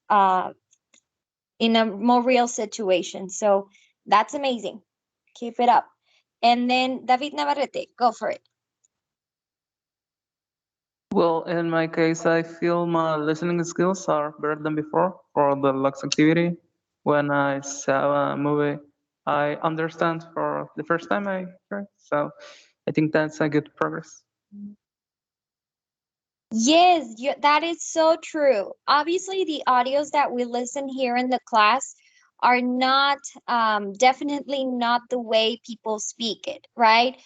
uh, in a more real situation. So that's amazing. Keep it up. And then David Navarrete, go for it. Well, in my case, I feel my listening skills are better than before for the Lux activity. When I saw a movie, I understand for the first time I heard. So I think that's a good progress. Yes, that is so true. Obviously, the audios that we listen here in the class are not, definitely not the way people speak it, right?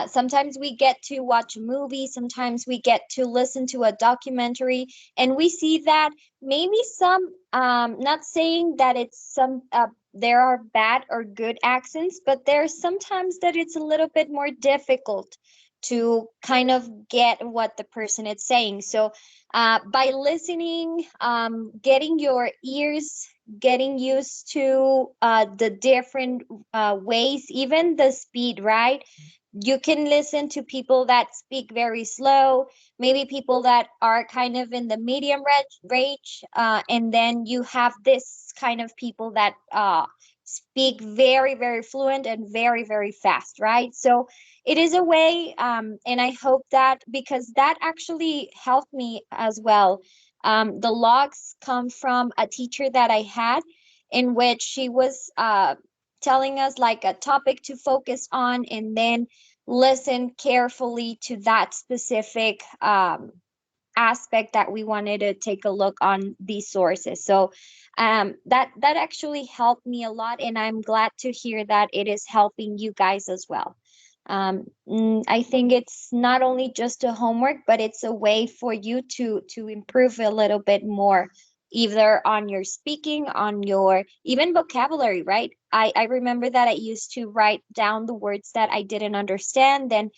Sometimes we get to watch a movie, sometimes we get to listen to a documentary, and we see that maybe some, not saying that it's some, there are bad or good accents, but there's sometimes that it's a little bit more difficult to kind of get what the person is saying. So, by listening, getting your ears getting used to the different ways, even the speed, right? You can listen to people that speak very slow, maybe people that are kind of in the medium range, and then you have this kind of people that speak very, very fluent and very, very fast, right? So it is a way, and I hope that because that actually helped me as well. The logs come from a teacher that I had, in which she was telling us like a topic to focus on, and then listen carefully to that specific aspect that we wanted to take a look on these sources. So that actually helped me a lot, and I'm glad to hear that it is helping you guys as well. I think it's not only just a homework, but it's a way for you to improve a little bit more, either on your speaking, on your even vocabulary, right? I remember that I used to write down the words that I didn't understand, then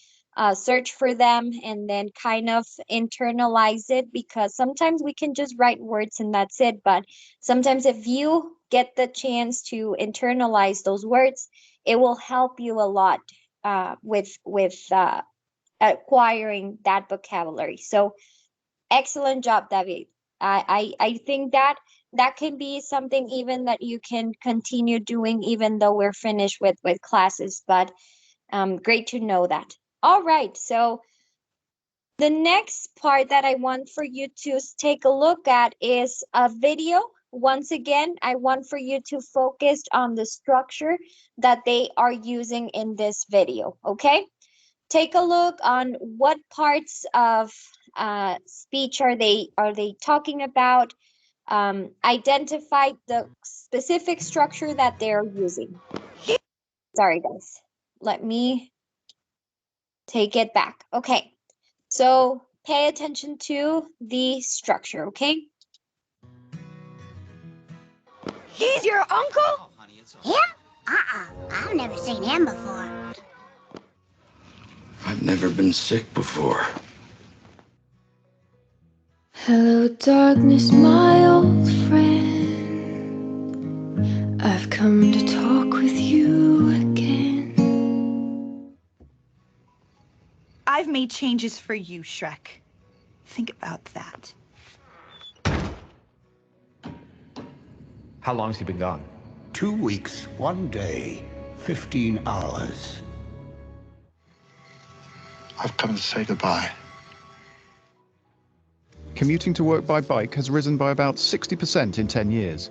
search for them, and then kind of internalize it, because sometimes we can just write words and that's it. But sometimes if you get the chance to internalize those words, it will help you a lot with acquiring that vocabulary. So excellent job, David. I think that that can be something even that you can continue doing even though we're finished with classes. But great to know that. All right, so the next part that I want for you to take a look at is a video. Once again, I want for you to focus on the structure that they are using in this video, okay? Take a look on what parts of speech are they talking about. Identify the specific structure that they're using. Sorry, guys. Let me take it back. Okay. So pay attention to the structure, okay? He's your uncle? Him? I've never seen him before. I've never been sick before. Hello, darkness, my old friend. I've come to talk with you again. I've made changes for you, Shrek. Think about that. How long's he been gone? 2 weeks, 1 day, 15 hours. I've come to say goodbye. Commuting to work by bike has risen by about 60% in 10 years.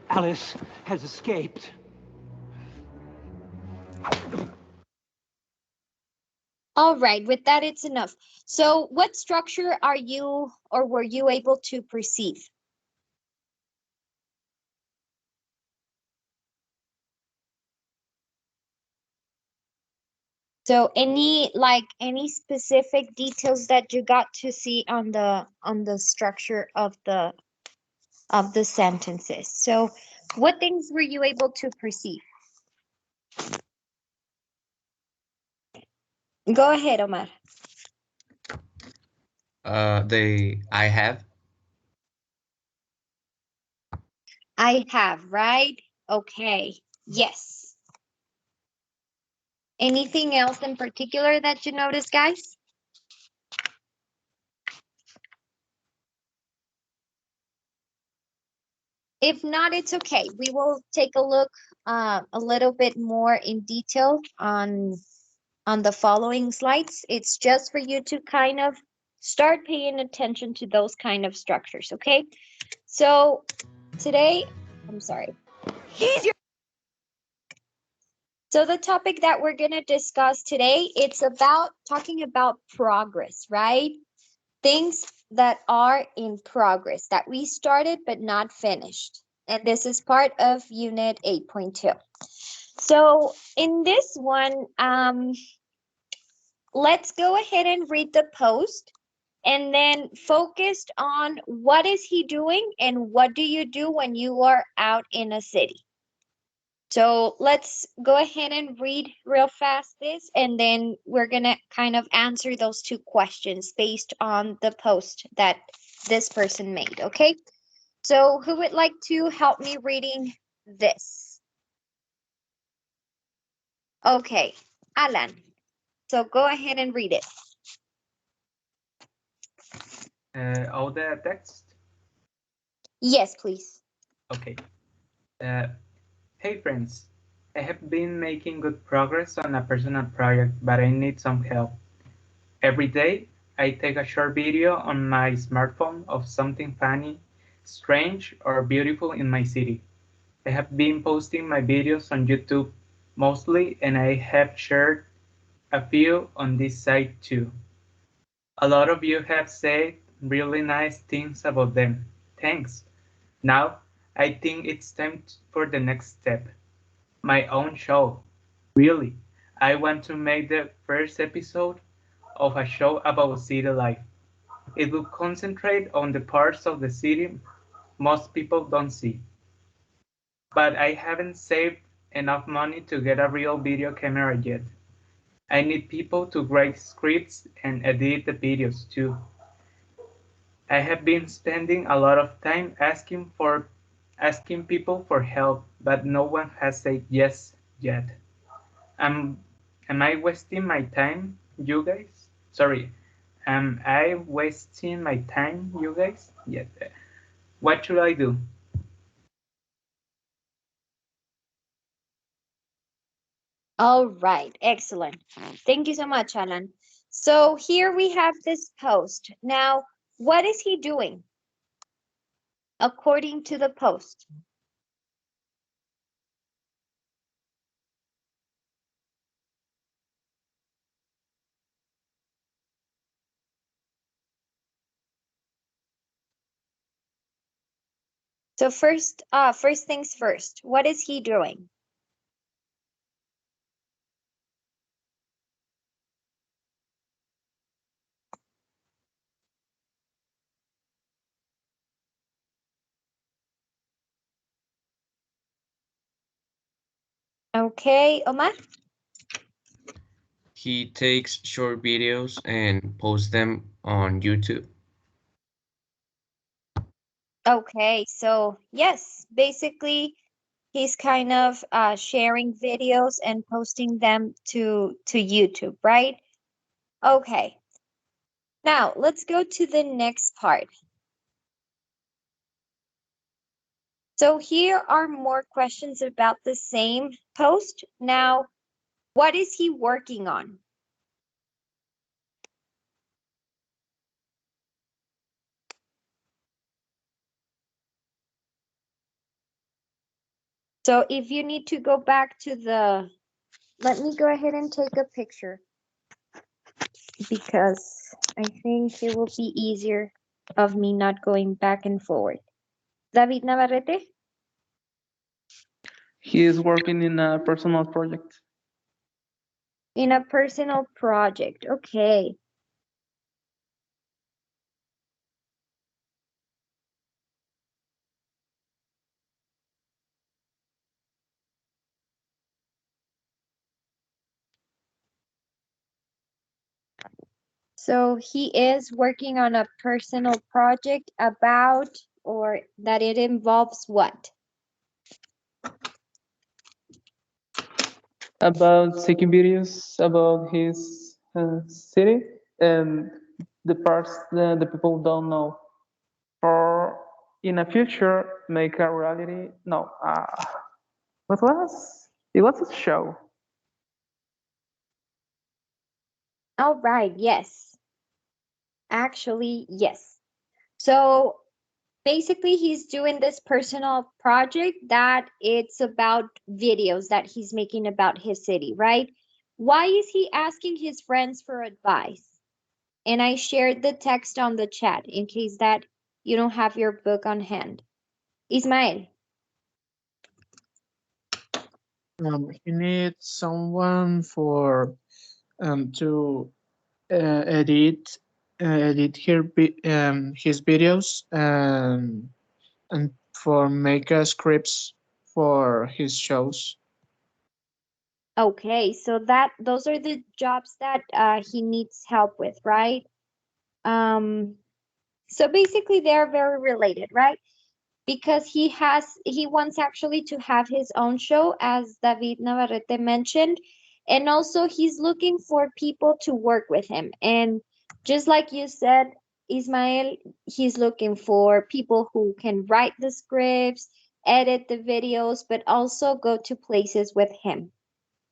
Alice has escaped. All right, with that, it's enough. So what structure are you or were you able to perceive? So any specific details that you got to see on the structure of the sentences. So what things were you able to perceive? Go ahead, Omar. I have. I have, right? Okay. Yes. Anything else in particular that you noticed, guys? If not, it's okay. We will take a look a little bit more in detail on the following slides. It's just for you to kind of start paying attention to those kind of structures, okay? So today, I'm sorry. So the topic that we're going to discuss today, it's about talking about progress, right? Things that are in progress that we started but not finished. And this is part of unit 8.2. So in this one, let's go ahead and read the post and then focused on what is he doing and what do you do when you are out in a city. So let's go ahead and read real fast this, and then we're gonna kind of answer those two questions based on the post that this person made, okay? So who would like to help me reading this? Okay, Alan. So go ahead and read it. All the text? Yes, please. Okay. Hey friends, I have been making good progress on a personal project, but I need some help. Every day, I take a short video on my smartphone of something funny, strange, or beautiful in my city. I have been posting my videos on YouTube mostly, and I have shared a few on this site too. A lot of you have said really nice things about them. Thanks. Now, I think it's time for the next step. My own show. Really, I want to make the first episode of a show about city life. It will concentrate on the parts of the city most people don't see. But I haven't saved enough money to get a real video camera yet. I need people to write scripts and edit the videos too. I have been spending a lot of time asking people for help, but no one has said yes yet. Am I wasting my time, you guys? Sorry, am I wasting my time, you guys? Yeah. What should I do? All right, excellent. Thank you so much, Alan. So here we have this post. Now, what is he doing according to the post? So first things first, what is he doing? Okay, Omar? He takes short videos and posts them on YouTube. Okay, so yes, basically he's kind of sharing videos and posting them to YouTube, right? Okay. Now, let's go to the next part. So here are more questions about the same post. Now, what is he working on? So if you need to go back to let me go ahead and take a picture because I think it will be easier of me not going back and forward. David Navarrete? He is working in a personal project. In a personal project, okay. So he is working on a personal project about or that it involves what? About taking videos about his city and the parts that the people don't know. For in a future make a reality. No, what was it? Was a show. All right, yes. Actually, yes. So basically he's doing this personal project that it's about videos that he's making about his city, right? Why is he asking his friends for advice? And I shared the text on the chat in case that you don't have your book on hand. Ismael. He needs someone for to edit his videos and for make scripts for his shows. Okay, so those are the jobs that he needs help with, right? So basically they're very related, right? Because he wants actually to have his own show, as David Navarrete mentioned, and also he's looking for people to work with him. And just like you said, Ismael, he's looking for people who can write the scripts, edit the videos, but also go to places with him.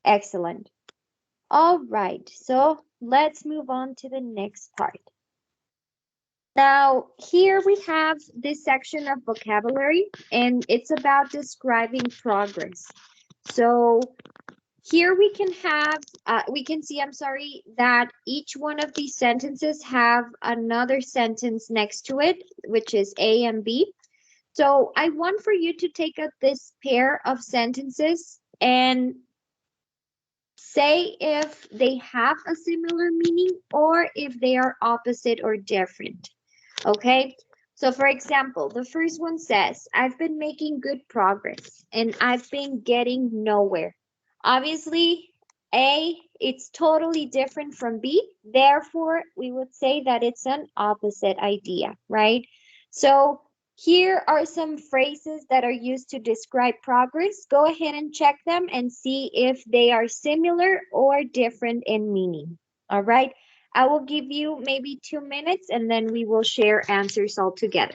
Excellent. All right, so let's move on to the next part. Now, here we have this section of vocabulary, and it's about describing progress. So here we can have, we can see, I'm sorry, that each one of these sentences have another sentence next to it, which is A and B. So I want for you to take up this pair of sentences and say if they have a similar meaning or if they are opposite or different. Okay, so for example, the first one says, I've been making good progress and I've been getting nowhere. Obviously, A, it's totally different from B. Therefore, we would say that it's an opposite idea, right? So here are some phrases that are used to describe progress. Go ahead and check them and see if they are similar or different in meaning. All right. I will give you maybe 2 minutes and then we will share answers all together.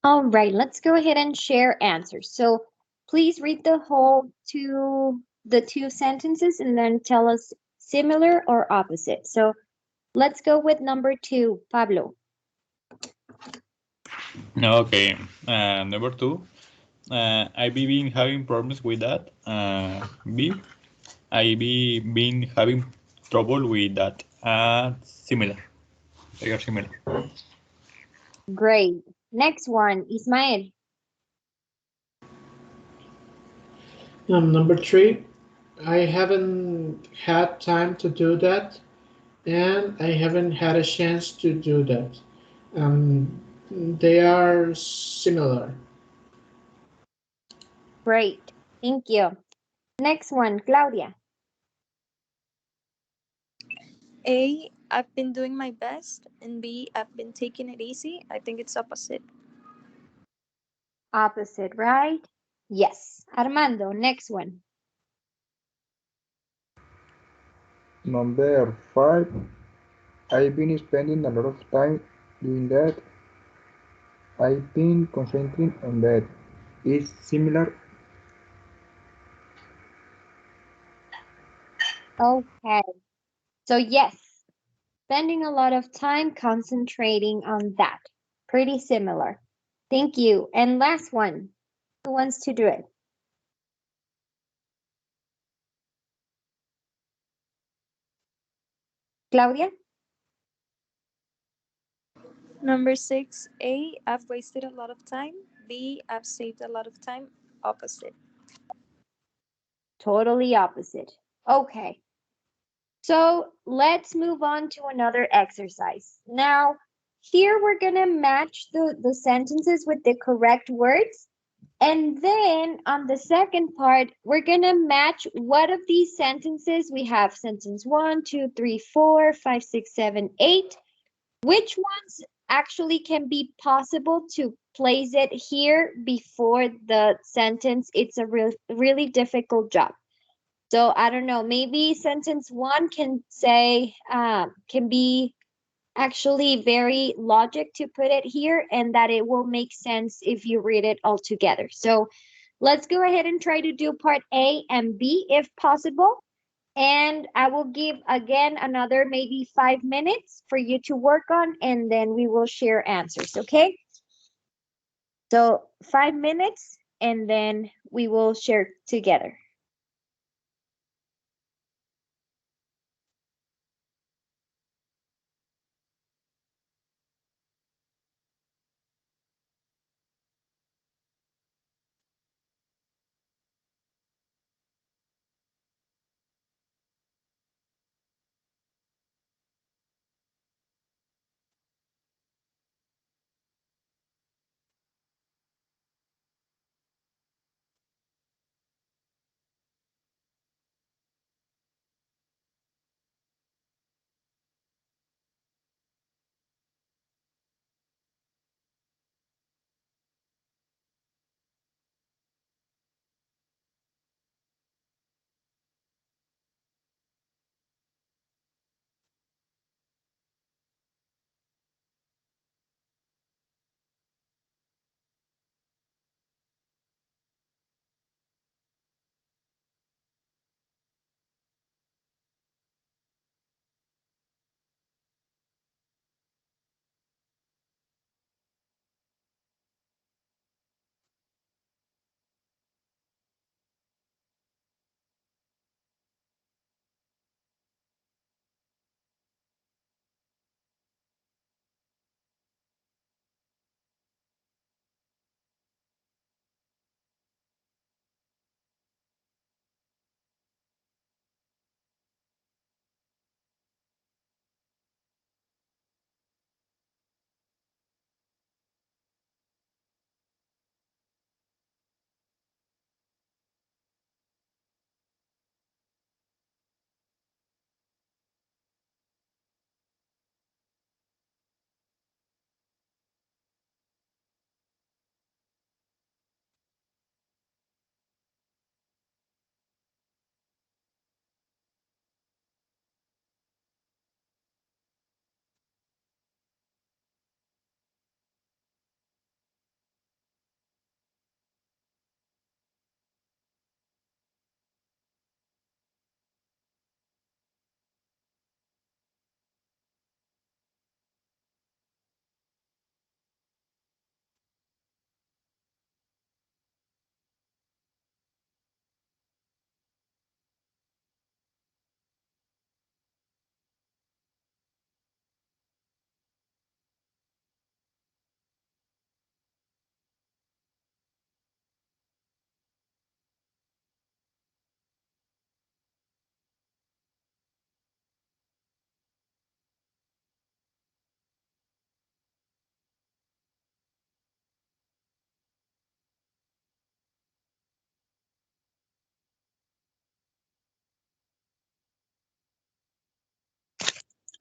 All right, let's go ahead and share answers. So please read the two sentences and then tell us similar or opposite. So let's go with number 2, Pablo. Okay, number 2. I've been having problems with that. B. I've been having trouble with that. Similar. They are similar. Great. Next one, Ismael. Number 3, I haven't had time to do that, and I haven't had a chance to do that. They are similar. Great. Thank you. Next one, Claudia. A, I've been doing my best, and B, I've been taking it easy. I think it's opposite. Opposite, right? Yes. Armando, next one. Number 5, I've been spending a lot of time doing that. I've been concentrating on that. It's similar. Okay. So yes, spending a lot of time concentrating on that. Pretty similar. Thank you. And last one. Who wants to do it? Claudia? Number 6, A, I've wasted a lot of time. B, I've saved a lot of time. Opposite. Totally opposite. Okay. So let's move on to another exercise. Now, here we're going to match the sentences with the correct words. And then on the second part, we're going to match what of these sentences we have. Sentence 1, 2, 3, 4, 5, 6, 7, 8. Which ones actually can be possible to place it here before the sentence? It's a really difficult job. So I don't know, maybe sentence 1 can say, can be actually very logic to put it here and that it will make sense if you read it all together. So let's go ahead and try to do part A and B if possible. And I will give again another maybe 5 minutes for you to work on and then we will share answers, okay? So 5 minutes and then we will share together.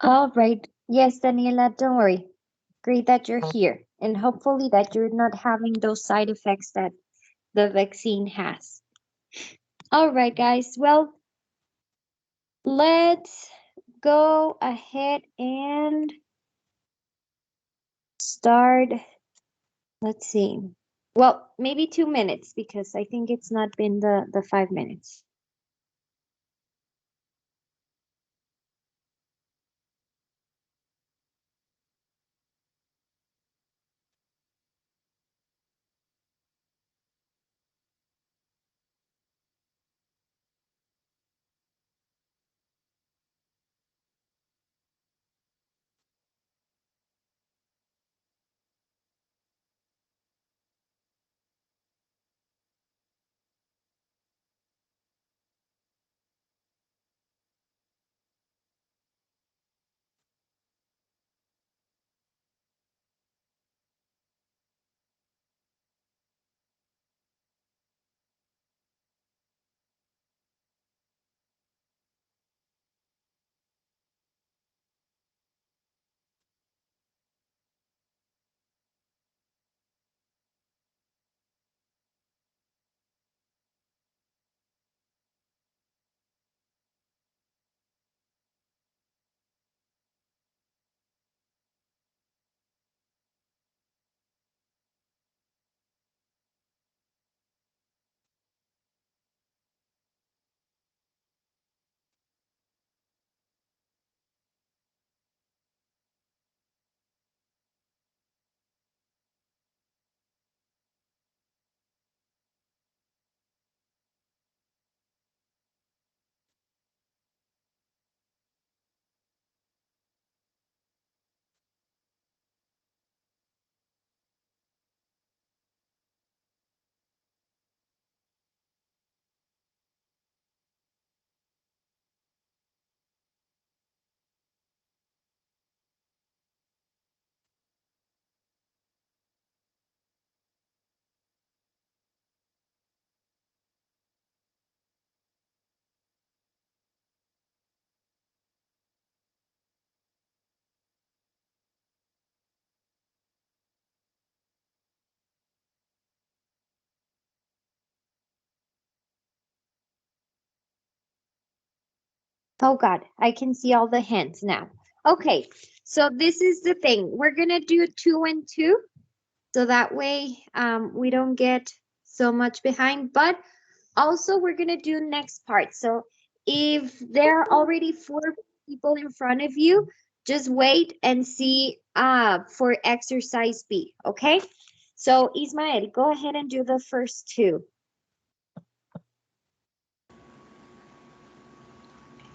All right. Yes, Daniela, don't worry. Great that you're here. And hopefully that you're not having those side effects that the vaccine has. All right, guys. Well, let's go ahead and start. Let's see. Well, maybe 2 minutes because I think it's not been the 5 minutes. Oh God, I can see all the hands now. Okay, so this is the thing. We're gonna do 2 and 2, so that way we don't get so much behind. But also we're gonna do next part. So if there are already 4 people in front of you, just wait and see for exercise B. Okay. So Ismael, go ahead and do the first 2.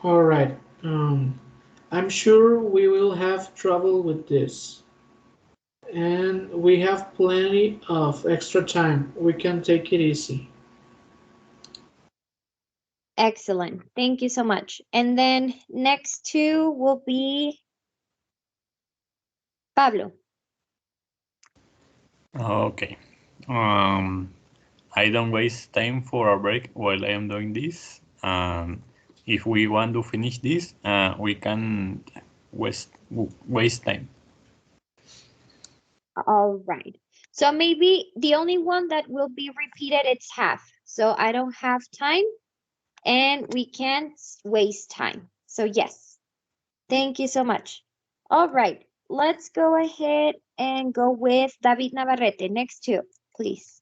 All right. I'm sure we will have trouble with this. And we have plenty of extra time. We can take it easy. Excellent. Thank you so much. And then next 2 will be Pablo. Okay. I don't waste time for a break while I am doing this. If we want to finish this, we can waste time. All right. So maybe the only one that will be repeated, it's half. So I don't have time and we can't waste time. So yes, thank you so much. All right, let's go ahead and go with David Navarrete. Next 2, please.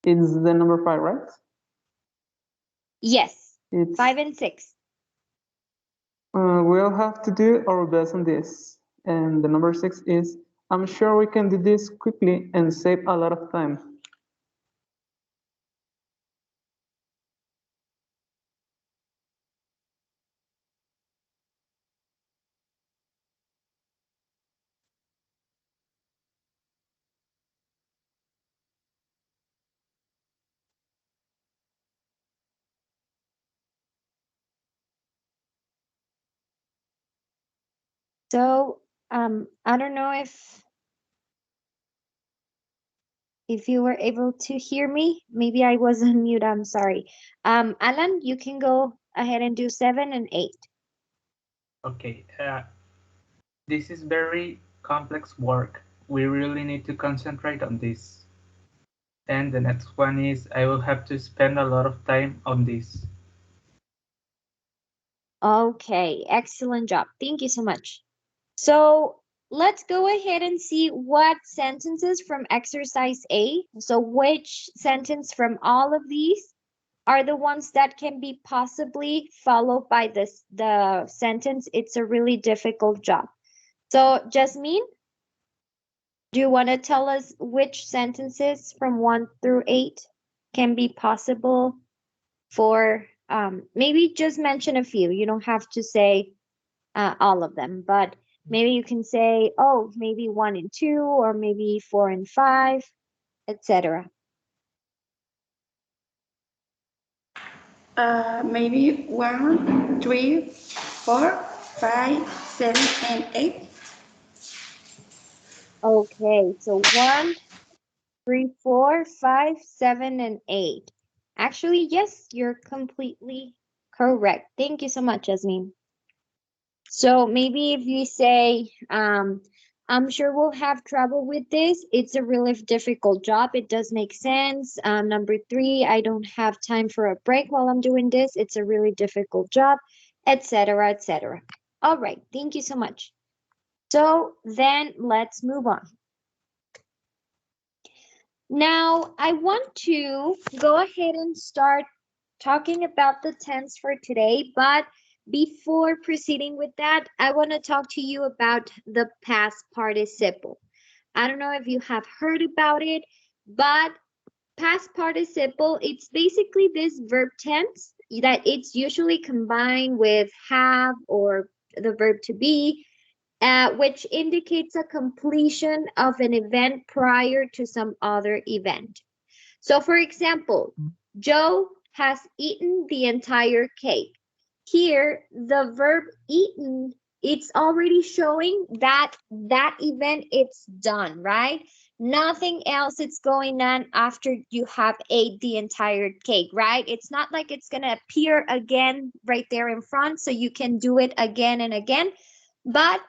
It's the number 5, right? Yes, It's 5 and 6. we'll have to do our best on this. And the number 6 is, I'm sure we can do this quickly and save a lot of time. So I don't know if you were able to hear me. Maybe I was on mute. I'm sorry. Alan, you can go ahead and do 7 and 8. Okay, this is very complex work. We really need to concentrate on this. And the next one is I will have to spend a lot of time on this. Okay, excellent job. Thank you so much. So let's go ahead and see what sentences from exercise A, so which sentence from all of these are the ones that can be possibly followed by the sentence, it's a really difficult job. So Jasmine, do you want to tell us which sentences from 1 through 8 can be possible for, maybe just mention a few. You don't have to say all of them, but maybe you can say, oh, maybe 1 and 2, or maybe 4 and 5, etc. Maybe 1, 3, 4, 5, 7, and 8. Okay, so 1, 3, 4, 5, 7, and 8. Actually, yes, you're completely correct. Thank you so much, Jasmine. So maybe if you say, I'm sure we'll have trouble with this. It's a really difficult job. It does make sense. Number 3, I don't have time for a break while I'm doing this. It's a really difficult job, etc., etc. All right, thank you so much. So then let's move on. Now, I want to go ahead and start talking about the tense for today, but before proceeding with that, I want to talk to you about the past participle. I don't know if you have heard about it, but past participle, it's basically this verb tense that it's usually combined with have or the verb to be, which indicates a completion of an event prior to some other event. So for example, Joe has eaten the entire cake. Here, the verb eaten, it's already showing that that event, it's done, right? Nothing else is going on after you have ate the entire cake, right? It's not like it's going to appear again right there in front, so you can do it again and again. But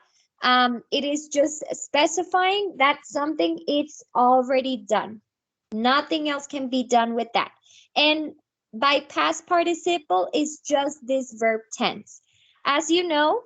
it is just specifying that something it's already done. Nothing else can be done with that. And by past participle is just this verb tense. As you know,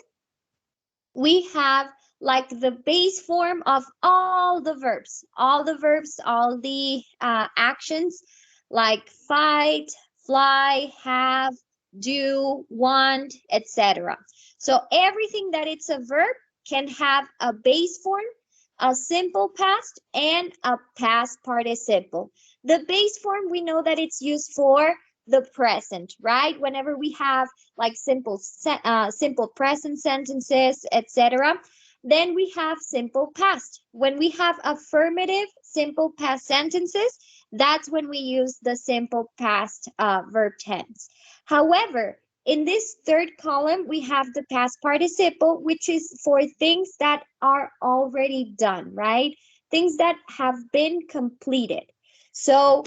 we have like the base form of all the verbs, all the actions like fight, fly, have, do, want, etc. So everything that it's a verb can have a base form, a simple past, and a past participle. The base form, we know that it's used for the present, right? Whenever we have like simple present sentences, etc. Then we have simple past. When we have affirmative simple past sentences, that's when we use the simple past verb tense. However, in this third column, we have the past participle, which is for things that are already done, right? Things that have been completed. So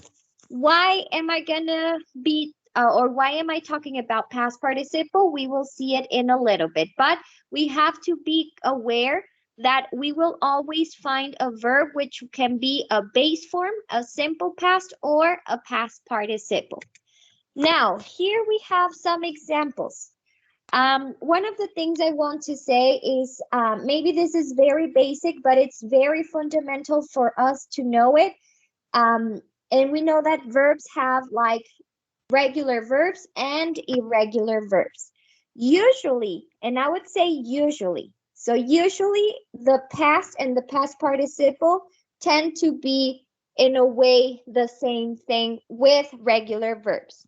why am I gonna be, or why am I talking about past participle? We will see it in a little bit, but we have to be aware that we will always find a verb which can be a base form, a simple past, or a past participle. Now, here we have some examples. One of the things I want to say is maybe this is very basic, but it's very fundamental for us to know it. And we know that verbs have like regular verbs and irregular verbs. Usually, and I would say usually, so usually the past and the past participle tend to be in a way the same thing with regular verbs.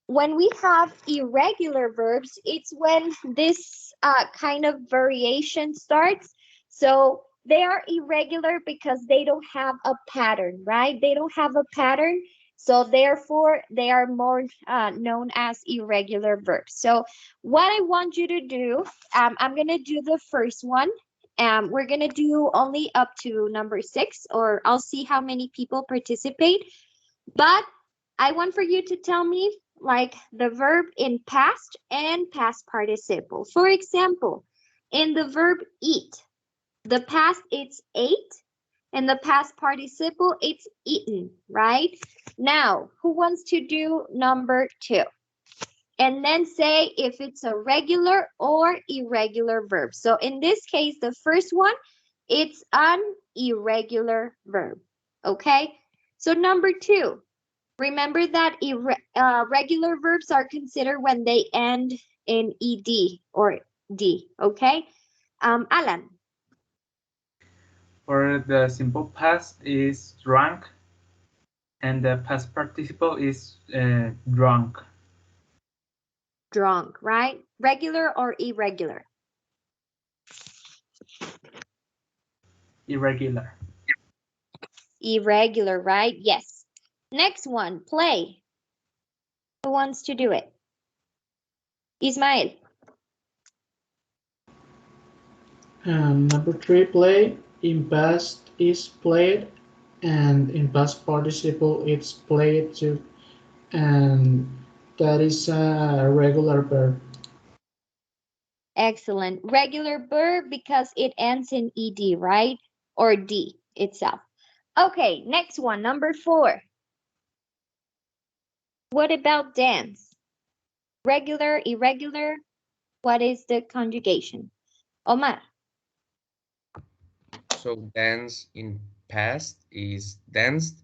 When we have irregular verbs, it's when this kind of variation starts. So they are irregular because they don't have a pattern, right? They don't have a pattern. So therefore, they are more known as irregular verbs. So what I want you to do, I'm going to do the first one. We're going to do only up to number 6, or I'll see how many people participate. But I want for you to tell me like the verb in past and past participle. For example, in the verb eat, the past it's ate, and the past participle it's eaten, right? Now, who wants to do number 2? And then say if it's a regular or irregular verb. So in this case, the first one, it's an irregular verb, okay? So number 2, remember that regular verbs are considered when they end in ed or d, okay? Alan. For the simple past is drunk, and the past participle is drunk. Drunk, right? Regular or irregular? Irregular. Irregular, right? Yes. Next one, play. Who wants to do it? Ismael. Number 3, play. In past is played, and in past participle it's played too, and that is a regular verb. Excellent. Regular verb because it ends in ed, right? Or d itself. Okay, next one, number 4. What about dance? Regular, irregular? What is the conjugation? Omar. So dance in past is danced,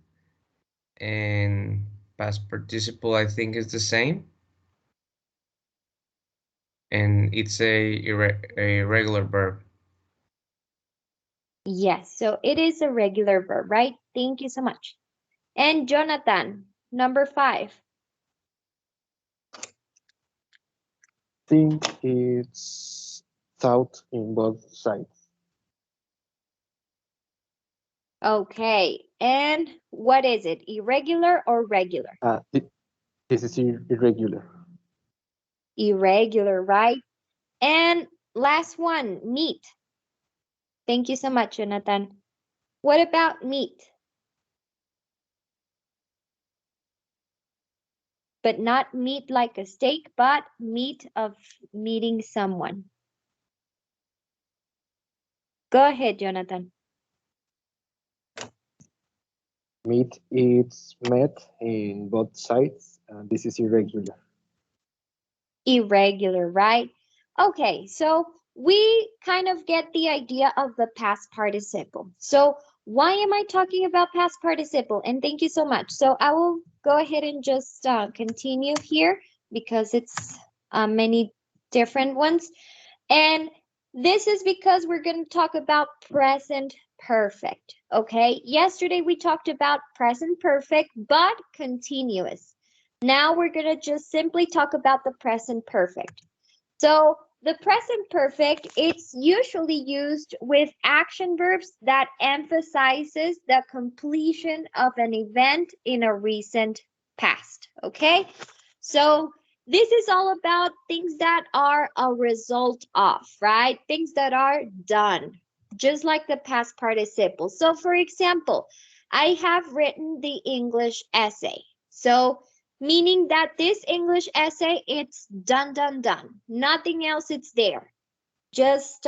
and past participle I think is the same, and it's a regular verb. Yes, so it is a regular verb, right? Thank you so much. And Jonathan, number 5. Think it's thought in both sides. Okay, and what is it? Irregular or regular? This is irregular. Irregular, right? And last one, meet. Thank you so much, Jonathan. What about meet? But not meet like a steak, but meet of meeting someone. Go ahead, Jonathan. Meet is met in both sides, and this is irregular. Irregular, right? Okay, so we kind of get the idea of the past participle. So why am I talking about past participle? And thank you so much. So I will go ahead and just continue here because it's many different ones. And this is because we're going to talk about present perfect, okay? Yesterday we talked about present perfect, but continuous. Now we're going to just simply talk about the present perfect. So the present perfect, it's usually used with action verbs that emphasizes the completion of an event in a recent past, okay? So this is all about things that are a result of, right? Things that are done, just like the past participle. So for example, I have written the English essay. So meaning that this English essay, it's done, done, done. Nothing else, it's there. Just,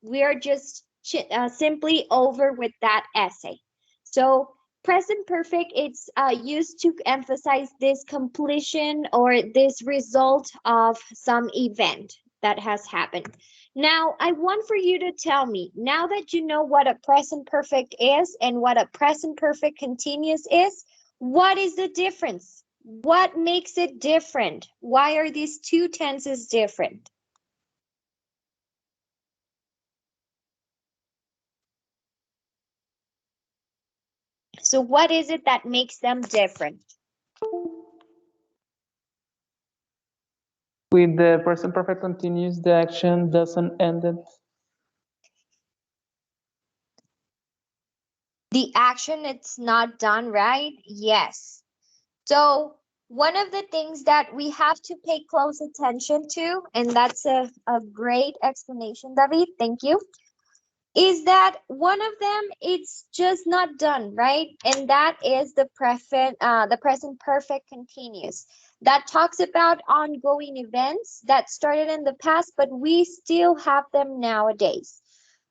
we are just simply over with that essay. So present perfect, it's used to emphasize this completion or this result of some event that has happened. Now, I want for you to tell me, now that you know what a present perfect is and what a present perfect continuous is, what is the difference? What makes it different? Why are these two tenses different? So what is it that makes them different? With the present perfect continuous, the action doesn't end it. The action, it's not done, right? Yes. So one of the things that we have to pay close attention to, and that's a great explanation, David, thank you, is that one of them, it's just not done, right? And that is the present perfect continuous. that talks about ongoing events that started in the past, but we still have them nowadays.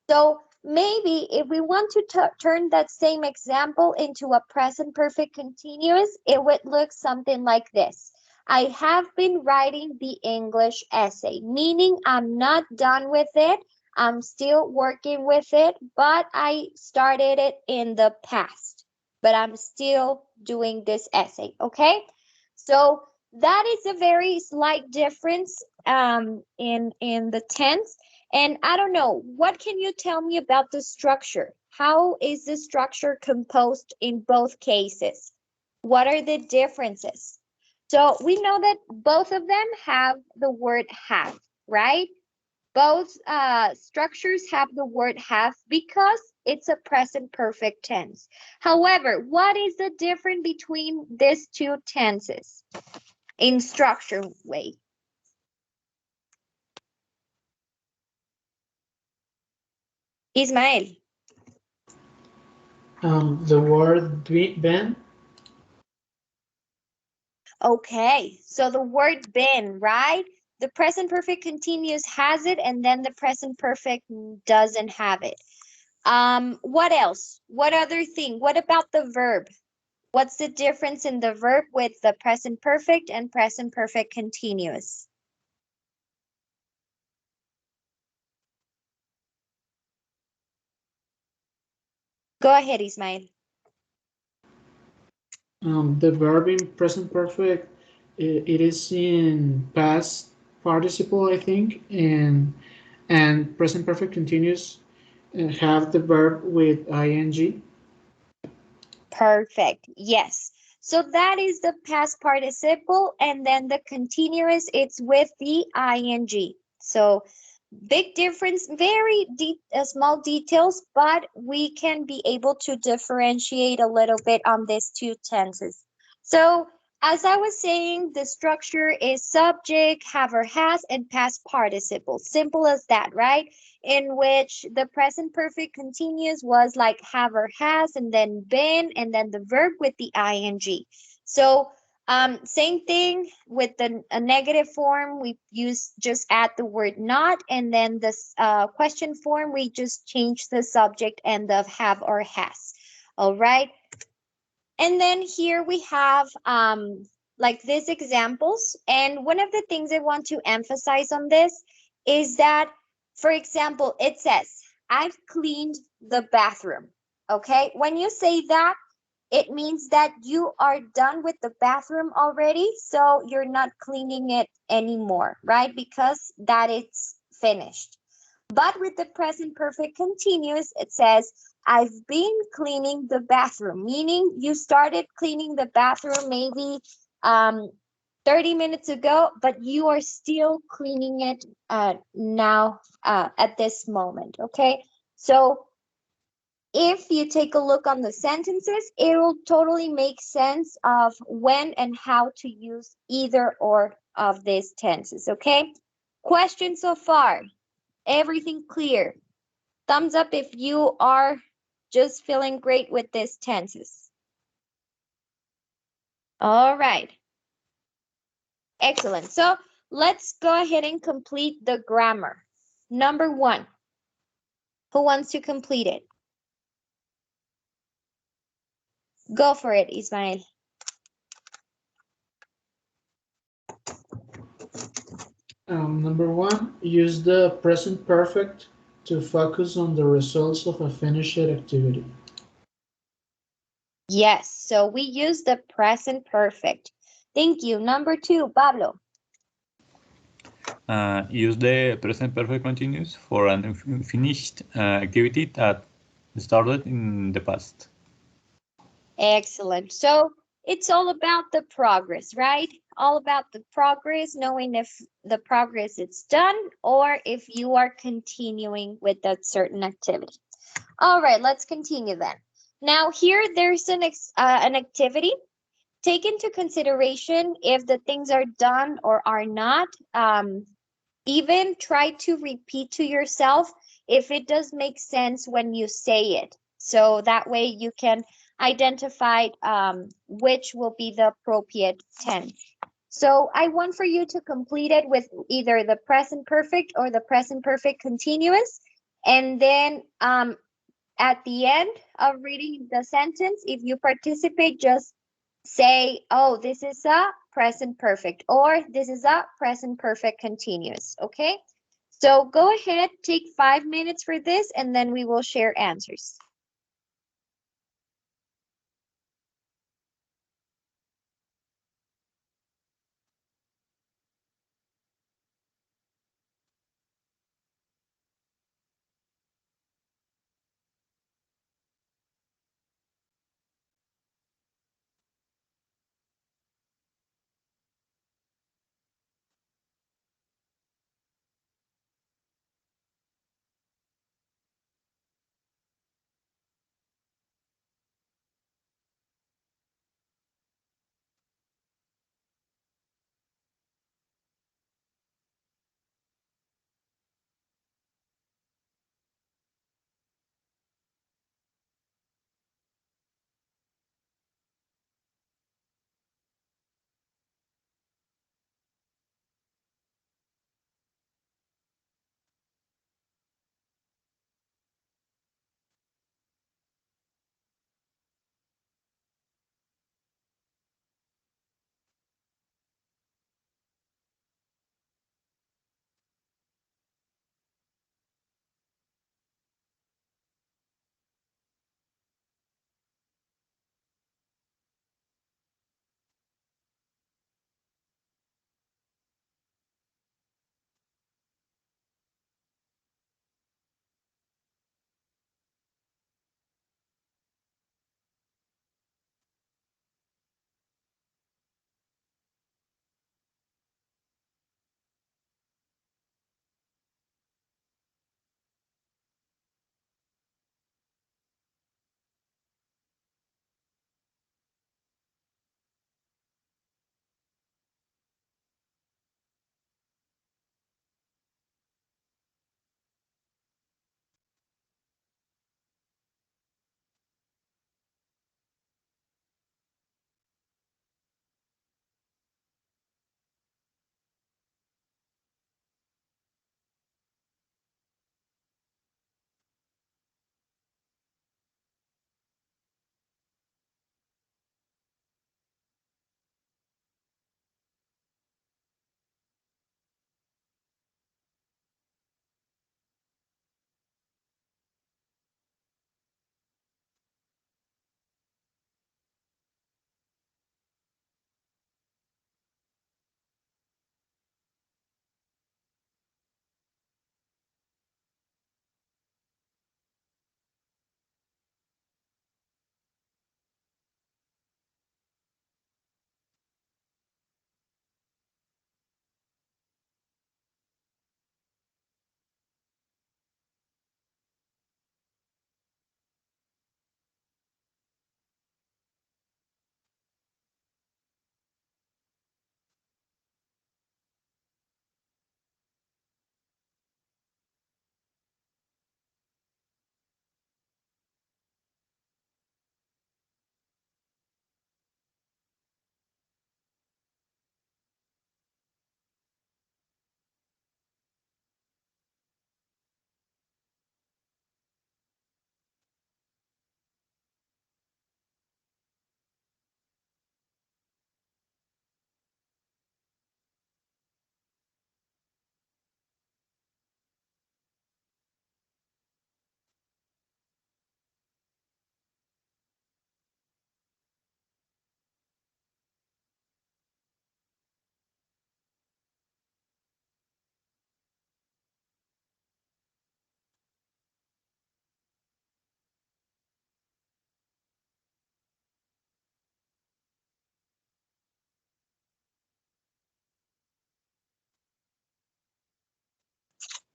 So maybe if we want to turn that same example into a present perfect continuous, it would look something like this. I have been writing the English essay, meaning I'm not done with it. I'm still working with it, but I started it in the past, but I'm still doing this essay, okay? So that is a very slight difference in the tense. And I don't know, what can you tell me about the structure? How is the structure composed in both cases? What are the differences? So we know that both of them have the word have, right? Both structures have the word have because it's a present perfect tense. However, what is the difference between these two tenses in structure way? Ismael. The word been. Okay, so the word been, right? The present perfect continuous has it, and then the present perfect doesn't have it. What else? What other thing? What about the verb? What's the difference in the verb with the present perfect and present perfect continuous? Go ahead, Ismael. The verb in present perfect, it is in past participle, I think, and present perfect continuous have the verb with ing. Perfect. Yes. So that is the past participle, and then the continuous, it's with the ing. So big difference, very small details, but we can be able to differentiate a little bit on these two tenses. So as I was saying, the structure is subject, have or has, and past participle. Simple as that, right? In which the present perfect continuous was like have or has, and then been, and then the verb with the ing. So same thing with a negative form, we just add the word not, and then this question form, we just change the subject and the have or has. All right. And then here we have like these examples. And one of the things I want to emphasize on this is that, for example, it says, I've cleaned the bathroom. Okay. When you say that, it means that you are done with the bathroom already, so you're not cleaning it anymore, right? Because that it's finished. But with the present perfect continuous, it says, I've been cleaning the bathroom, meaning you started cleaning the bathroom maybe 30 minutes ago, but you are still cleaning it now at this moment, okay? So if you take a look on the sentences, it will totally make sense of when and how to use either or of these tenses, okay? Question so far? Everything clear? Thumbs up if you are just feeling great with these tenses. All right. Excellent. So let's go ahead and complete the grammar. Number 1. Who wants to complete it? Go for it, Ismael. Number 1, use the present perfect to focus on the results of a finished activity. Yes, so we use the present perfect. Thank you. Number 2, Pablo. Use the present perfect continuous for an unfinished activity that started in the past. Excellent. So it's all about the progress, right? All about the progress, knowing if the progress is done or if you are continuing with that certain activity. All right, let's continue then. Now here there's an activity. Take into consideration if the things are done or are not. Even try to repeat to yourself if it does make sense when you say it. So that way you can identify which will be the appropriate tense. So I want for you to complete it with either the present perfect or the present perfect continuous. And then at the end of reading the sentence, if you participate, just say, oh, this is a present perfect, or this is a present perfect continuous, okay? So go ahead, take 5 minutes for this, and then we will share answers.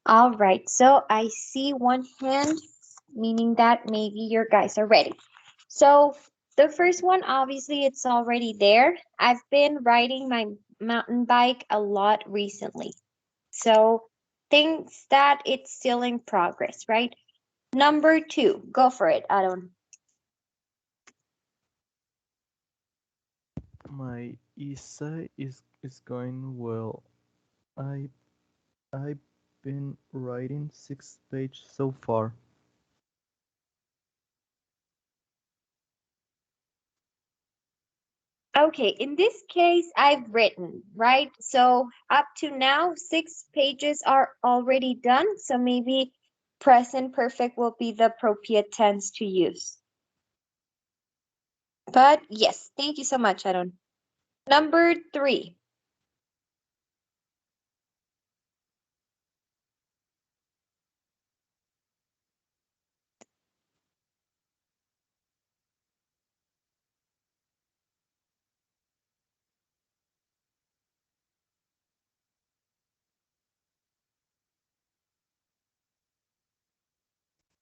All right, so I see one hand, meaning that maybe your guys are ready. So the first one, obviously, it's already there. I've been riding my mountain bike a lot recently. So thinks that it's still in progress, right? Number 2, go for it, Aaron. My essay is going well. I I've been writing 6 pages so far. Okay, in this case, I've written, right? So up to now, 6 pages are already done. So maybe present perfect will be the appropriate tense to use. But yes, thank you so much, Aaron. Number 3.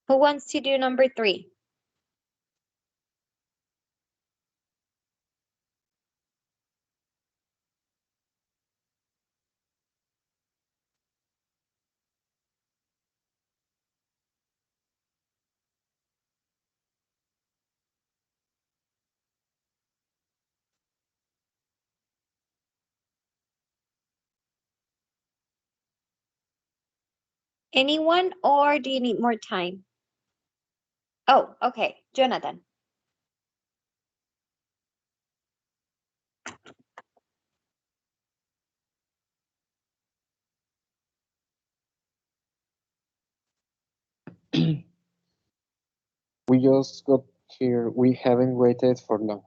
Who wants to do number 3? Anyone, or do you need more time? Oh, okay, Jonathan. We just got here. We haven't waited for long.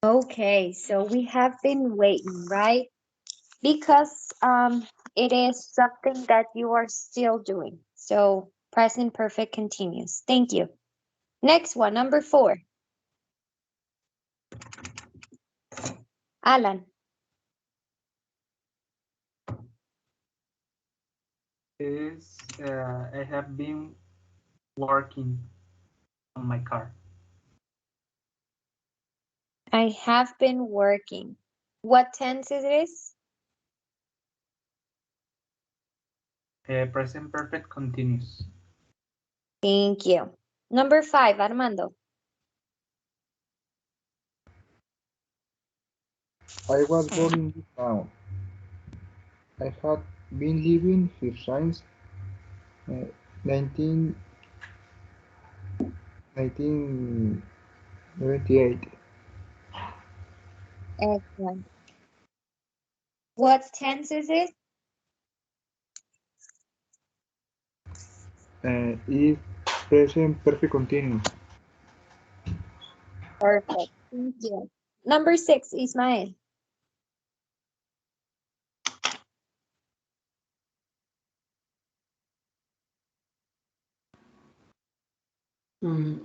Okay, so we have been waiting, right? Because it is something that you are still doing. So present perfect continuous. Thank you. Next one, number 4. Alan. I have been working on my car. I have been working. What tense it is? Present perfect continuous. Thank you. Number 5, Armando. I was born in this town. I had been living here since 1998. Excellent. What tense is it? Is present perfect continuous. Perfect. Thank you. Number 6, Ismael.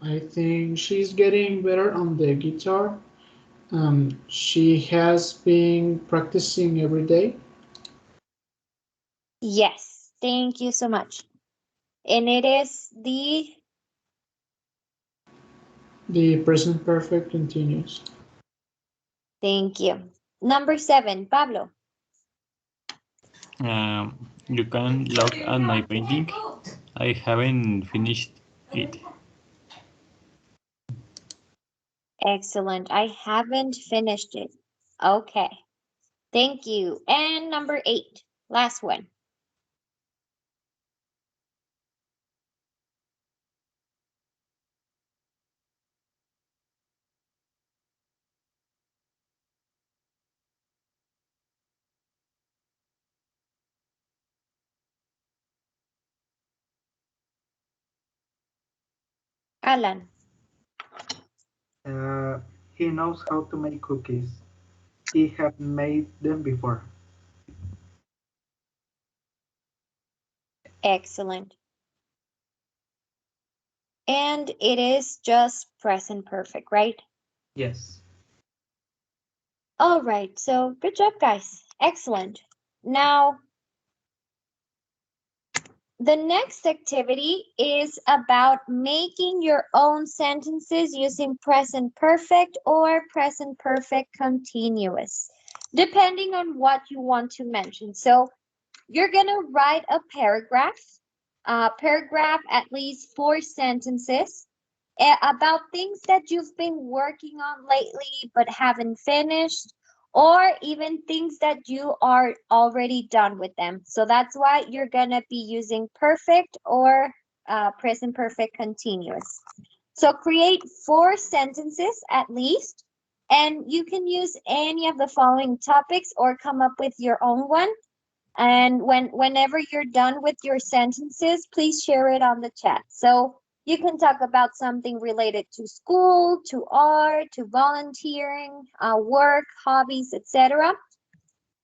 I think she's getting better on the guitar. She has been practicing every day. Yes, thank you so much. And it is the present perfect continuous. Thank you. Number 7, Pablo. You can look at my painting. I haven't finished it. Excellent. I haven't finished it. Okay. Thank you. And number 8, last one. Alan. He knows how to make cookies. He have made them before. Excellent. And it is just present perfect, right? Yes. All right. So good job, guys. Excellent. Now, the next activity is about making your own sentences using present perfect or present perfect continuous, depending on what you want to mention. So you're going to write a paragraph paragraph at least 4 sentences about things that you've been working on lately but haven't finished, or even things that you are already done with them. So that's why you're gonna be using perfect or present perfect continuous. So create 4 sentences at least, and you can use any of the following topics or come up with your own one. And whenever you're done with your sentences, please share it on the chat. So you can talk about something related to school, to art, to volunteering, work, hobbies, etc.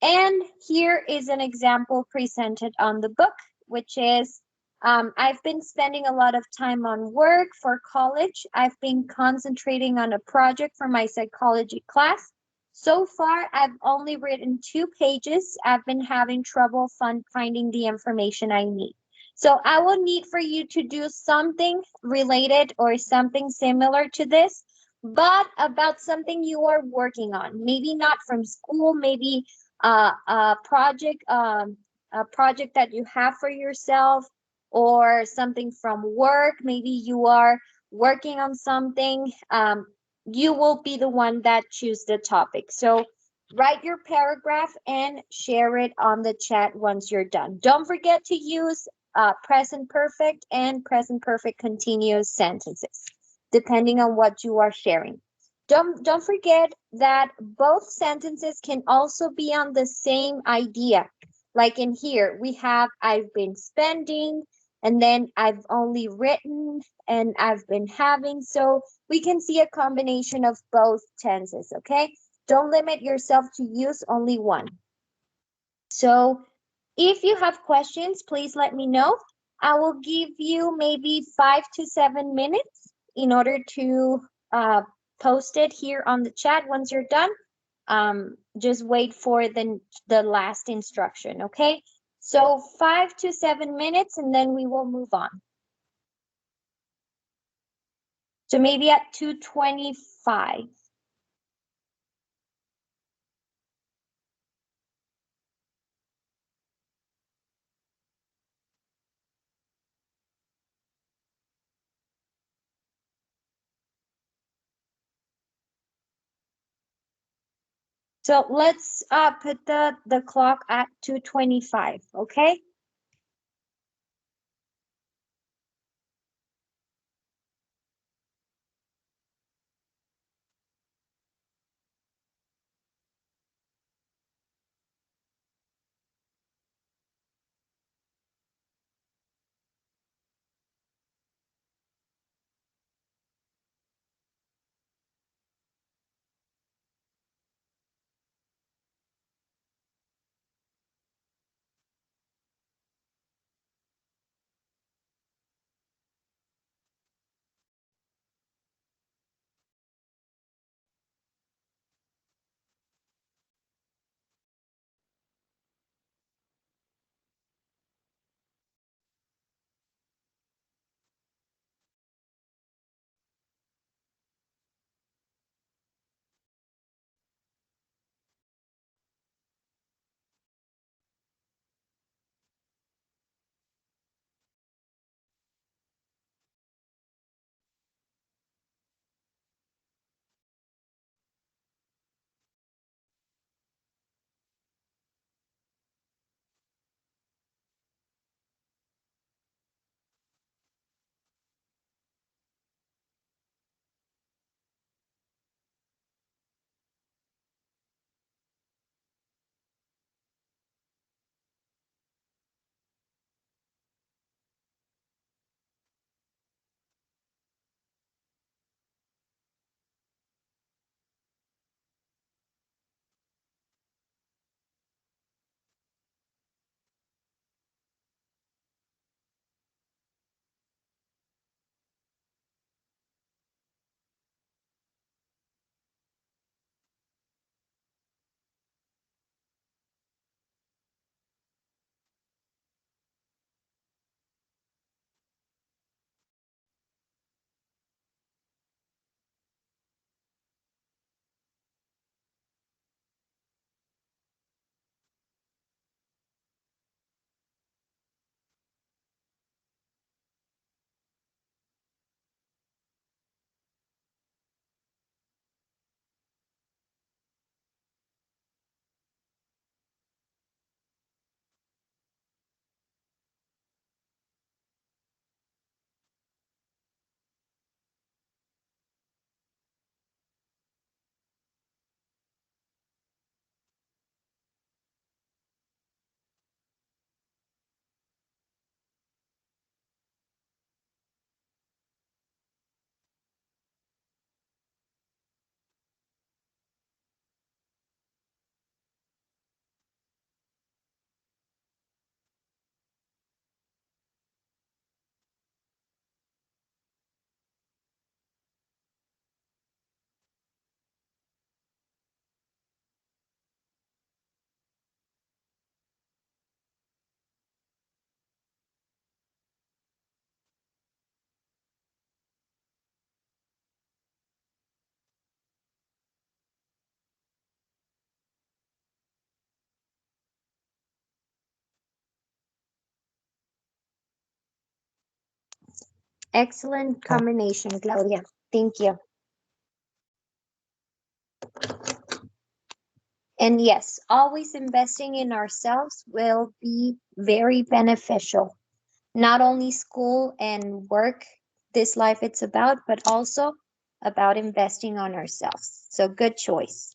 And here is an example presented on the book, which is I've been spending a lot of time on work for college. I've been concentrating on a project for my psychology class. So far, I've only written 2 pages. I've been having trouble finding the information I need. So I will need for you to do something related or something similar to this, but about something you are working on. Maybe not from school, maybe a project that you have for yourself, or something from work. Maybe you are working on something. You will be the one that choose the topic. So write your paragraph and share it on the chat once you're done. Don't forget to use present perfect and present perfect continuous sentences, depending on what you are sharing. Don't forget that both sentences can also be on the same idea. Like in here, we have I've been spending, and then I've only written, and I've been having. So we can see a combination of both tenses, okay? Don't limit yourself to use only one. So if you have questions, please let me know. I will give you maybe 5 to 7 minutes in order to post it here on the chat once you're done. Just wait for the last instruction, okay? So 5 to 7 minutes, and then we will move on. So maybe at 2:25. So let's put the clock at 2:25, okay? Excellent combination, Claudia. Thank you. And yes, always investing in ourselves will be very beneficial. Not only school and work, this life it's about, but also about investing on ourselves. So good choice.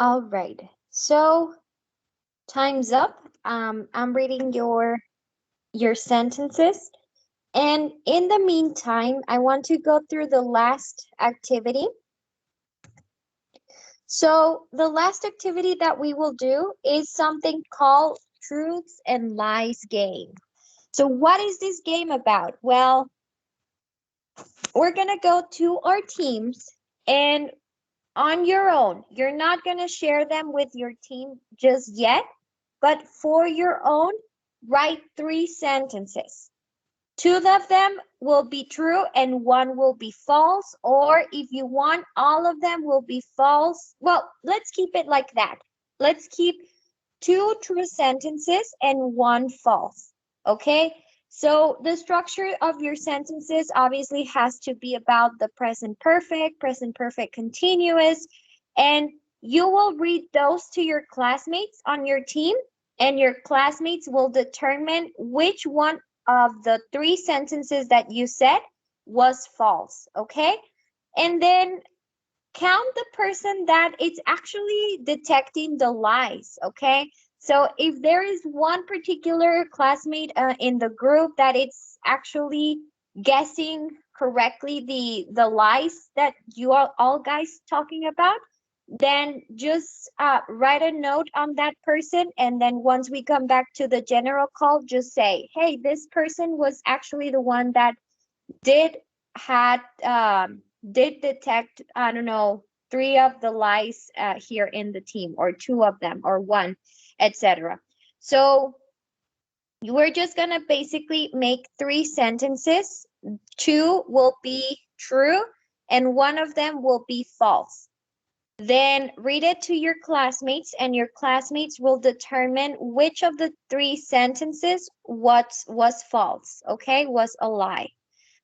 All right. So time's up. I'm reading your sentences. And in the meantime, I want to go through the last activity. So the last activity that we will do is something called Truths and Lies game. So what is this game about? Well, we're going to go to our teams, and on your own, you're not going to share them with your team just yet, but for your own, write 3 sentences. 2 of them will be true and 1 will be false, or if you want, all of them will be false. Well, let's keep it like that. Let's keep 2 true sentences and 1 false. Okay? So the structure of your sentences obviously has to be about the present perfect continuous, and you will read those to your classmates on your team, and your classmates will determine which one of the 3 sentences that you said was false, okay? And then count the person that is actually detecting the lies, okay? So if there is one particular classmate in the group that it's actually guessing correctly the lies that you are all guys talking about, then just write a note on that person, and then once we come back to the general call, just say, hey, this person was actually the one that did did detect, I don't know, 3 of the lies here in the team, or 2 of them, or 1, etc. So we're just gonna basically make 3 sentences. 2 will be true and 1 of them will be false. Then read it to your classmates, and your classmates will determine which of the 3 sentences was false, okay, was a lie.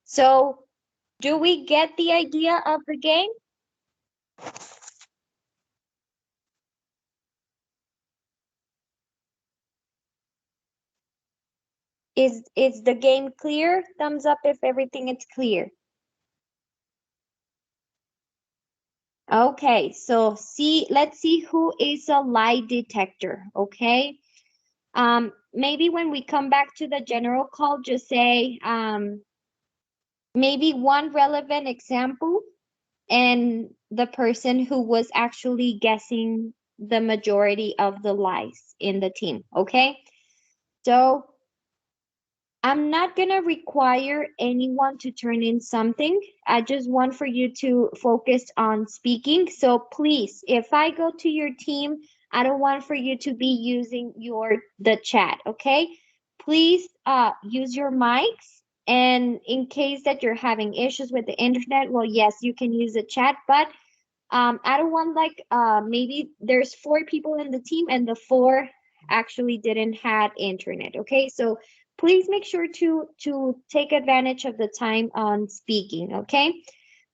So do we get the idea of the game? Is the game clear? Thumbs up if everything is clear. Okay, so let's see who is a lie detector, okay? Maybe when we come back to the general call, just say maybe 1 relevant example and the person who was actually guessing the majority of the lies in the team, okay? So I'm not going to require anyone to turn in something. I just want for you to focus on speaking. So please, if I go to your team, I don't want for you to be using the chat, okay? Please use your mics. And in case that you're having issues with the internet, well, yes, you can use the chat, but I don't want maybe there's 4 people in the team and the 4 actually didn't have internet, okay? So please make sure to take advantage of the time on speaking, okay?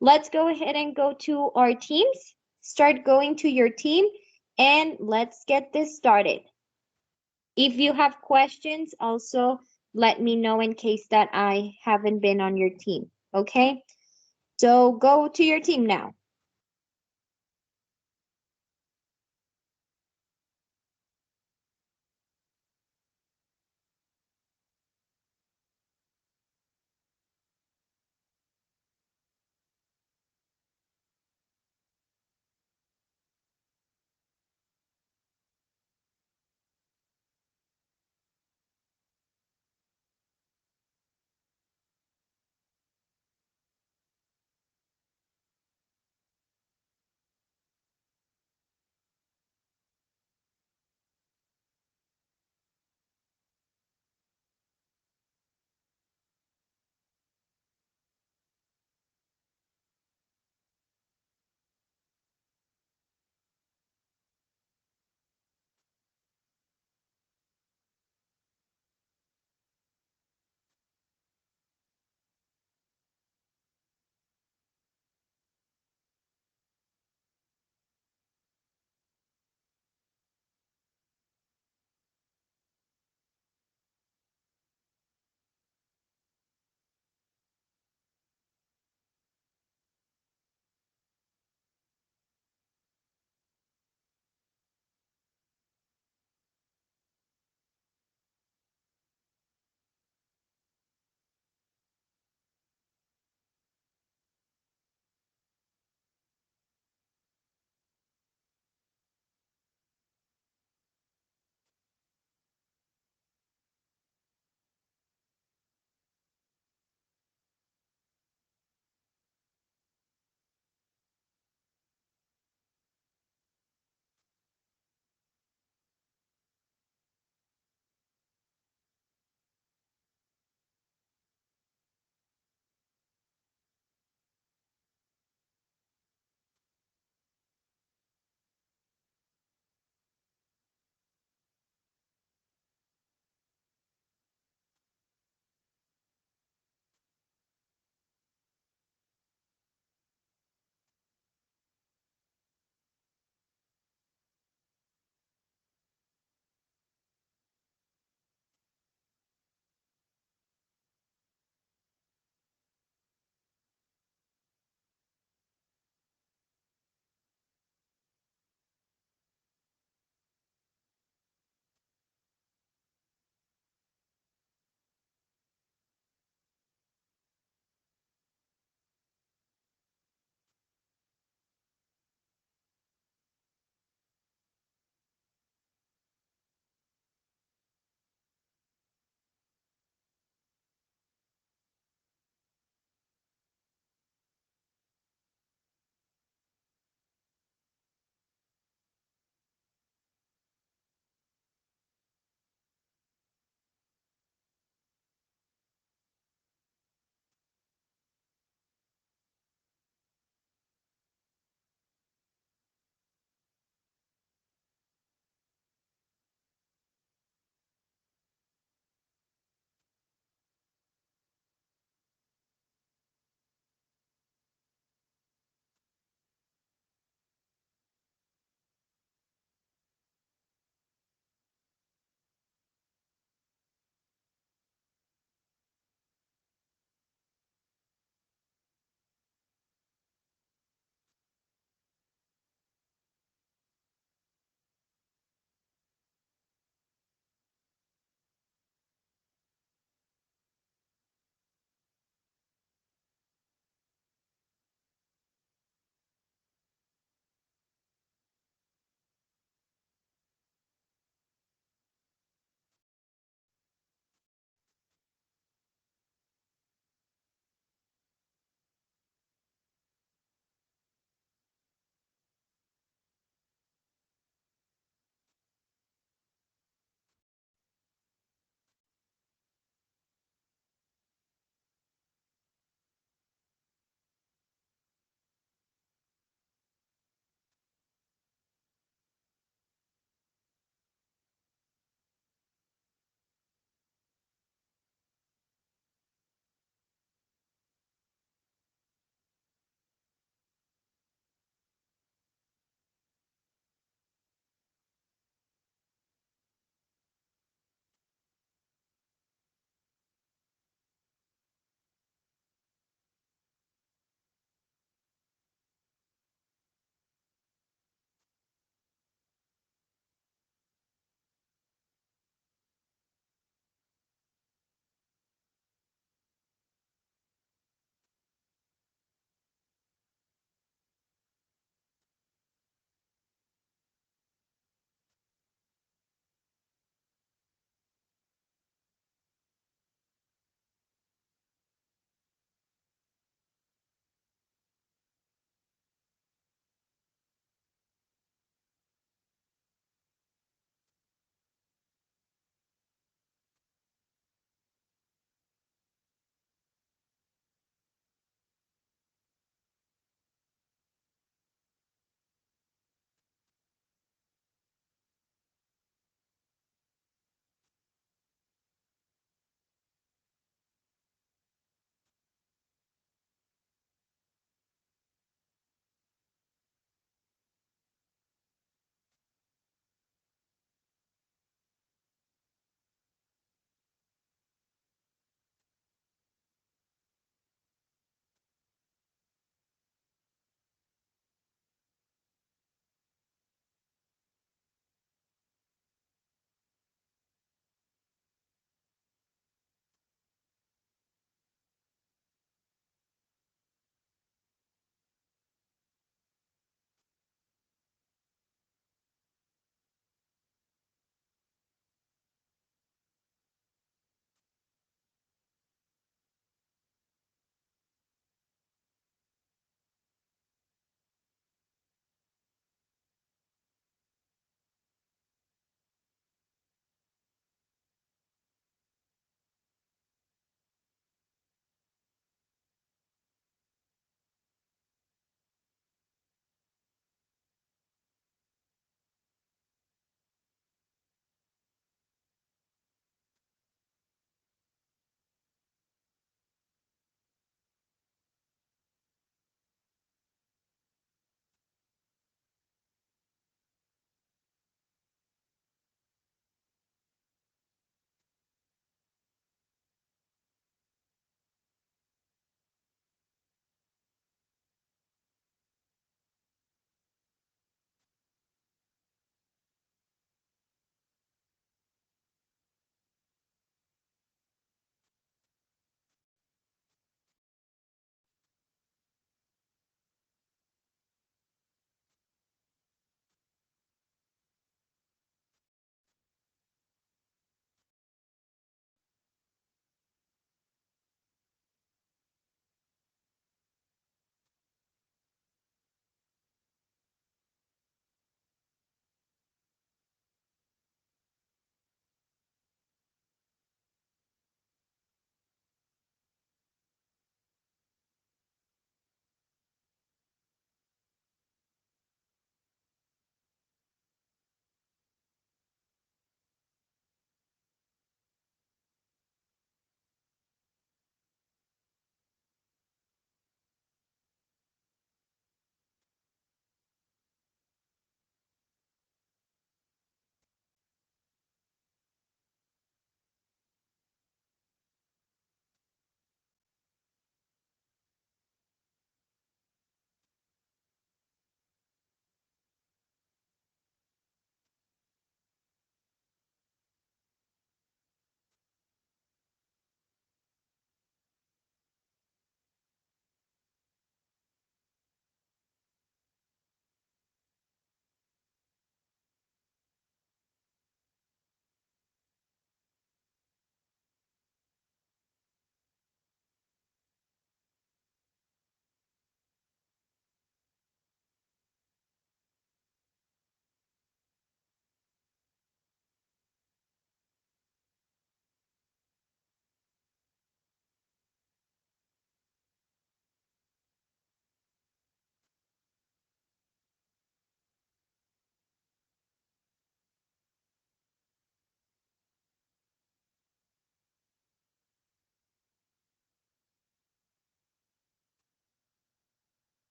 Let's go ahead and go to our teams. Start going to your team and let's get this started. If you have questions, also let me know in case that I haven't been on your team, okay? So go to your team now.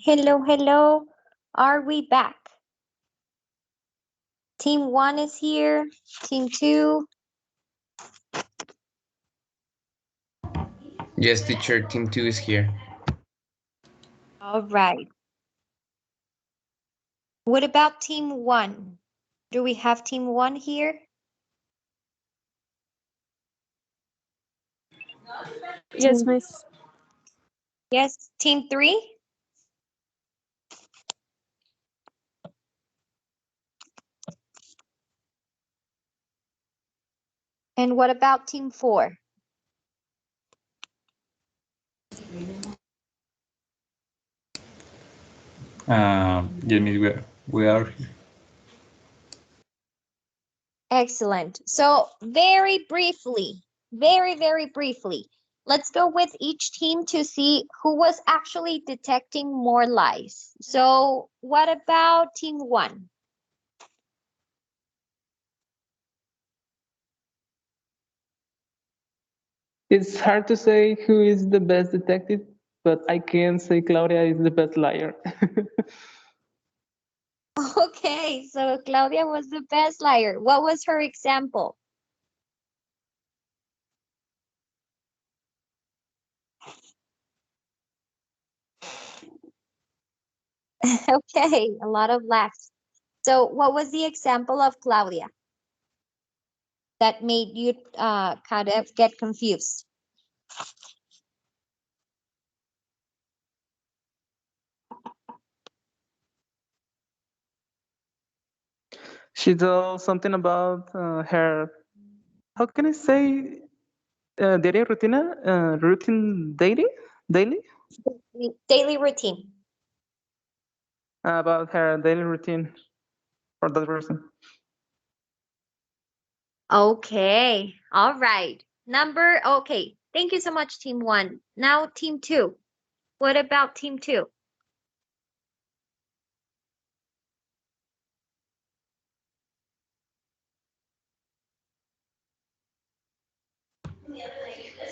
Hello, hello. Are we back? Team 1 is here. Team 2. Yes, teacher, team 2 is here. All right. What about team 1? Do we have team 1 here? Yes, miss. Yes, team 3? And what about team 4? Yes, miss, we are here. Excellent. So very briefly, very briefly, let's go with each team to see who was actually detecting more lies. So what about team 1? It's hard to say who is the best detective, but I can say Claudia is the best liar. Okay, so Claudia was the best liar. What was her example? Okay, a lot of laughs. So what was the example of Claudia that made you kind of get confused? She told something about her, how can I say, daily routine, daily? Daily routine. About her daily routine for that reason. Okay, all right. Okay, thank you so much, team 1. Now, team 2. What about team 2?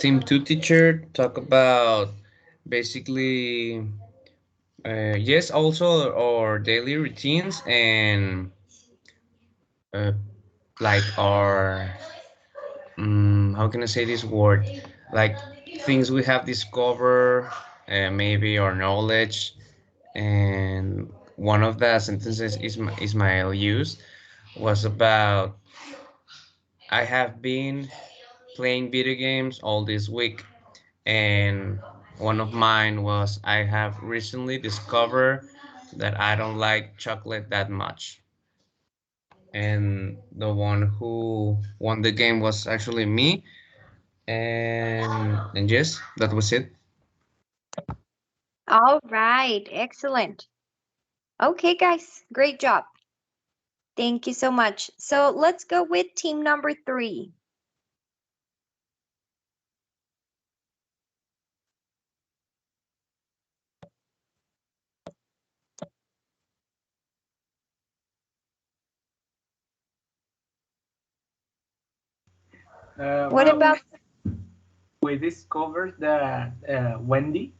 Team 2 teacher talk about basically yes, also our daily routines and uh, like our how can I say this word, like things we have discovered, maybe our knowledge. And one of the sentences Ismael used was about, I have been playing video games all this week. And one of mine was, I have recently discovered that I don't like chocolate that much. And the one who won the game was actually me. And yes, that was it. All right, excellent. Okay, guys, great job. Thank you so much. So let's go with team number 3. What Well, about? we discovered that Wendy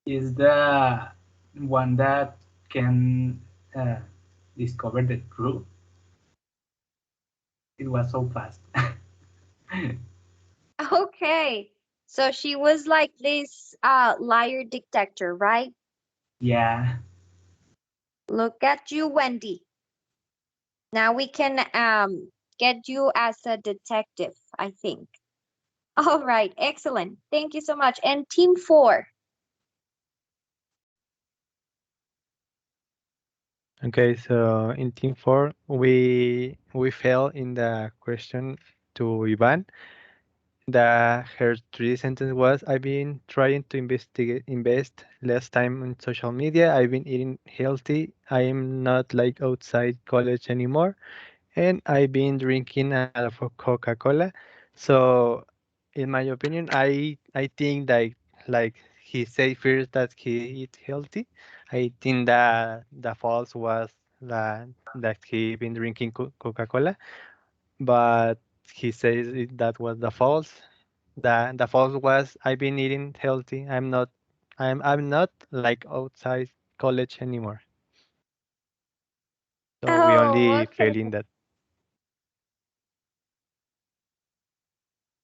is the one that can discover the truth. It was so fast. Okay, so she was like this liar detector, right? Yeah. Look at you, Wendy. Now we can get you as a detective, I think. All right, excellent. Thank you so much. And team 4. Okay, so in team 4, we fell in the question to Ivan. Her three sentence was, I've been trying to invest less time on social media. I've been eating healthy. I am not like outside college anymore, and I've been drinking a lot of Coca-Cola. So, in my opinion, I think that like he said first that he eat healthy. I think that the false was that he been drinking Coca-Cola, but he says that was the false. The false was I've been eating healthy. I'm not like outside college anymore. So we only fail in that.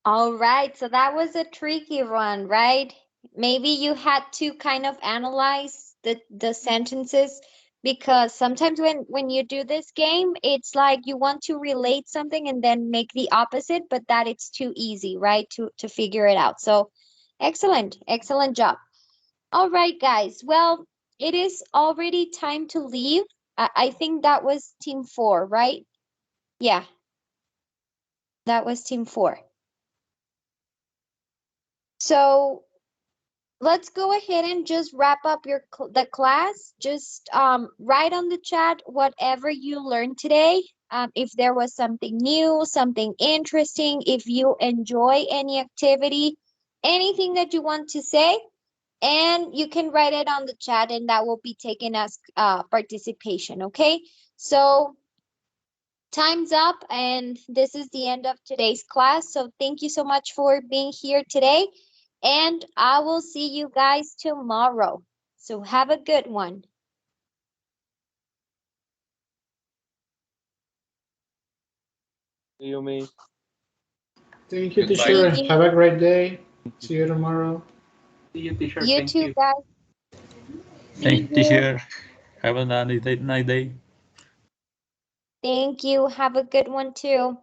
All right, so that was a tricky one, right? Maybe you had to kind of analyze the sentences, because sometimes when you do this game, it's like you want to relate something and then make the opposite, but that it's too easy, right? To figure it out. So excellent job. All right, guys. Well, it is already time to leave. I think that was team 4, right? Yeah, that was team 4. So let's go ahead and just wrap up the class. Just write on the chat whatever you learned today. If there was something new, something interesting, if you enjoy any activity, anything that you want to say, and you can write it on the chat, and that will be taken as participation. Okay, so time's up, and this is the end of today's class. So thank you so much for being here today, and I will see you guys tomorrow. So have a good one. See you, Miss. Thank you, Goodbye. teacher. See you. Have a great day. See you tomorrow. See you, teacher. You Thank too, you. guys. Thank you, teacher. Have a nice day. Thank you. Have a good one too.